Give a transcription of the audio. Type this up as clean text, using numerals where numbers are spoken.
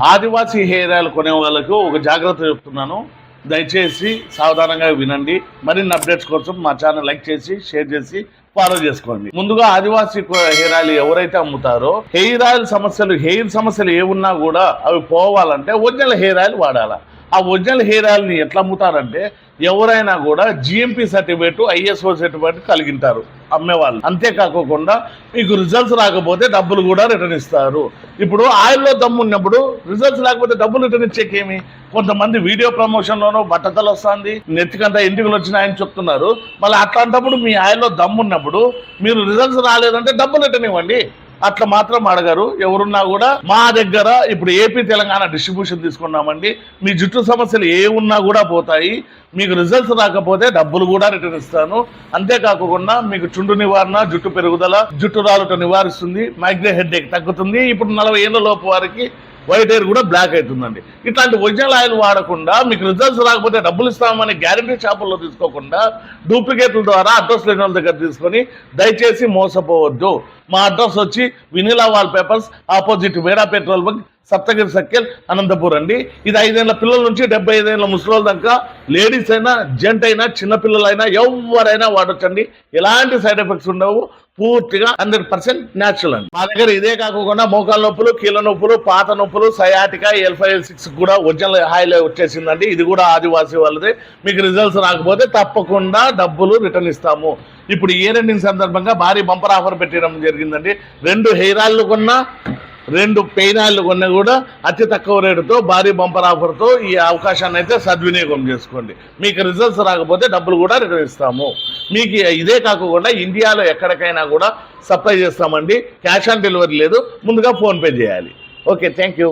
ఆదివాసీ hair oil కొనే వాళ్ళకు ఒక జాగ్రత్త చెప్తున్నాను. దయచేసి సావధానంగా వినండి. మరిన్ని అప్డేట్స్ కోసం మా ఛానల్ లైక్ చేసి షేర్ చేసి ఫాలో చేసుకోండి. ముందుగా ఆదివాసీ హెయిర్ ఆయిల్ ఎవరైతే అమ్ముతారో హెయిర్ సమస్యలు ఏమున్నా కూడా అవి పోవాలంటే ఒరిజినల్ హెయిర్ ఆయిల్ వాడాలి. ఆ ఒరిజినల్ హెయిర్ ఆయిల్ని ఎట్లా అమ్ముతారంటే ఎవరైనా కూడా జిఎంపి సర్టిఫికేట్ ఐఎస్ఓ సర్టిఫికేట్ కలిగింటారు అమ్మేవాళ్ళు. అంతేకాకుండా మీకు రిజల్ట్స్ రాకపోతే డబ్బులు కూడా రిటర్న్ ఇస్తారు. ఇప్పుడు ఆయిల్లో దమ్ము ఉన్నప్పుడు రిజల్ట్స్ లేకపోతే డబ్బులు రిటర్న్ ఇచ్చేకేమి? కొంతమంది వీడియో ప్రమోషన్లోనూ బట్టతలు వస్తుంది, నెత్తికంతా ఇంటికి వచ్చినాయని చెప్తున్నారు. మళ్ళీ అట్లాంటప్పుడు మీ ఆయిల్లో దమ్ము ఉన్నప్పుడు మీరు రిజల్ట్స్ రాలేదంటే డబ్బులు రిటర్న్ ఇవ్వండి. అట్లా మాత్రం అడగరు ఎవరున్నా కూడా. మా దగ్గర ఇప్పుడు ఏపీ తెలంగాణ డిస్ట్రిబ్యూషన్ తీసుకున్నామండి. మీ జుట్టు సమస్యలు ఏ ఉన్నా కూడా పోతాయి. మీకు రిజల్ట్స్ రాకపోతే డబ్బులు కూడా రిటర్న్ ఇస్తాను. అంతేకాకుండా మీకు చుండు నివారణ, జుట్టు పెరుగుదల, జుట్టు రాలుట నివారిస్తుంది, మైగ్రేన్ హెడ్ఏక్ తగ్గుతుంది. ఇప్పుడు 40 ఏళ్ళ లోపు వారికి వైట్ హెయిర్ కూడా బ్లాక్ అవుతుందండి. ఇట్లాంటి ఒరిజినల్ ఆయిల్ వాడకుండా మీకు రిజల్ట్స్ రాకపోతే డబ్బులు ఇస్తామని గ్యారంటీ షాపుల్లో తీసుకోకుండా డూప్లికేట్ల ద్వారా అడ్రస్ లేని వాళ్ళ దగ్గర తీసుకొని దయచేసి మోసపోవద్దు. మా అడ్రస్ వచ్చి వినిలా వాల్ పేపర్స్, ఆపోజిట్ వేడా petrol bunk, Saptagiri circle, Anantapur అండి. ఇది 5 ఏళ్ళ పిల్లల నుంచి 75 ఏళ్ళ ముసలోళ్ళ దాకా లేడీస్ అయినా జెంట్ అయినా చిన్నపిల్లలైనా ఎవరైనా వాడొచ్చండి. ఎలాంటి సైడ్ ఎఫెక్ట్స్ ఉండవు. పూర్తిగా 100% న్యాచురల్ అండి. మా దగ్గర ఇదే కాకుండా మోకాల నొప్పులు, కీళ్ళ నొప్పులు, పాత నొప్పులు, సయాటికా, L5 L6 కూడా ఒరిజినల్ హాయిల్ వచ్చేసిందండి. ఇది కూడా ఆదివాసీ వాళ్ళదే. మీకు రిజల్ట్స్ రాకపోతే తప్పకుండా డబ్బులు రిటర్న్ ఇస్తాము. ఇప్పుడు ఇయర్ ఎండింగ్ సందర్భంగా భారీ బంపర్ ఆఫర్ పెట్టడం జరిగిందండి. 2 హెయిర్ ఆయిల్ కొన్నా 2 పెయిన్ ఆయిల్ కొన్నా కూడా అతి తక్కువ రేటుతో భారీ బంపర్ ఆఫర్తో ఈ అవకాశాన్ని అయితే సద్వినియోగం చేసుకోండి. మీకు రిజల్ట్స్ రాకపోతే డబ్బులు కూడా రిటర్న్ ఇస్తాము. మీకు ఇదే కాకుండా ఇండియాలో ఎక్కడికైనా కూడా సప్లై చేస్తామండి. క్యాష్ ఆన్ డెలివరీ లేదు, ముందుగా ఫోన్పే చేయాలి. Okay, thank you.